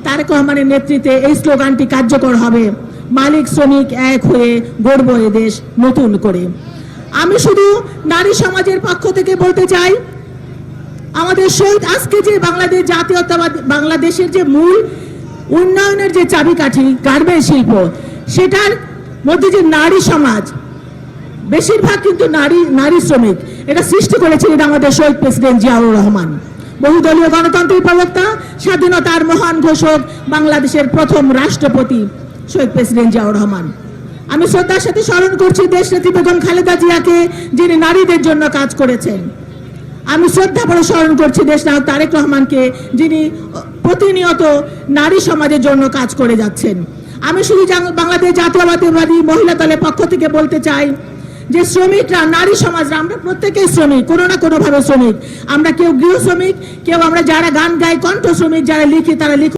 তারেক রহমানের নেতৃত্বে এই স্লোগানটি কার্যকর হবে, মালিক শ্রমিক এক হয়ে গড়ব এ দেশ নতুন করে। আমি শুধু নারী সমাজের পক্ষ থেকে বলতে চাই, আমাদের শহীদ আজকে যে বাংলাদেশ জাতীয়তাবাদ, বাংলাদেশের যে মূল উন্নয়নের যে চাবিকাঠি গার্মেন্টস শিল্প, সেটার মধ্যে যে নারী সমাজ, বেশিরভাগ কিন্তু নারী শ্রমিক, এটা সৃষ্টি করেছিলেন আমাদের শহীদ প্রেসিডেন্ট জিয়াউর রহমান, বহুদলীয় গণতন্ত্রের প্রবক্তা, স্বাধীনতার মহান ঘোষক, বাংলাদেশের প্রথম রাষ্ট্রপতি শহীদ প্রেসিডেন্ট জিয়াউর রহমান। আমি শ্রদ্ধার সাথে স্মরণ করছি দেশনেত্রী বেগম খালেদা জিয়াকে, যিনি নারীদের জন্য কাজ করেছেন। আমি শ্রদ্ধা করে স্মরণ করছি দেশনায়ক তারেক রহমানকে, যিনি প্রতিনিয়ত নারী সমাজের জন্য কাজ করে যাচ্ছেন। আমি শুধু বাংলাদেশ জাতীয়তাবাদী মহিলা দলের পক্ষ থেকে বলতে চাই যে শ্রমিকরা, নারী সমাজরা, আমরা প্রত্যেকেই শ্রমিক, কোনো না কোনো ভাবে শ্রমিক। আমরা কেউ গৃহ শ্রমিক, কেউ আমরা যারা গান গাই কণ্ঠ শ্রমিক, যারা লিখি তারা লিখ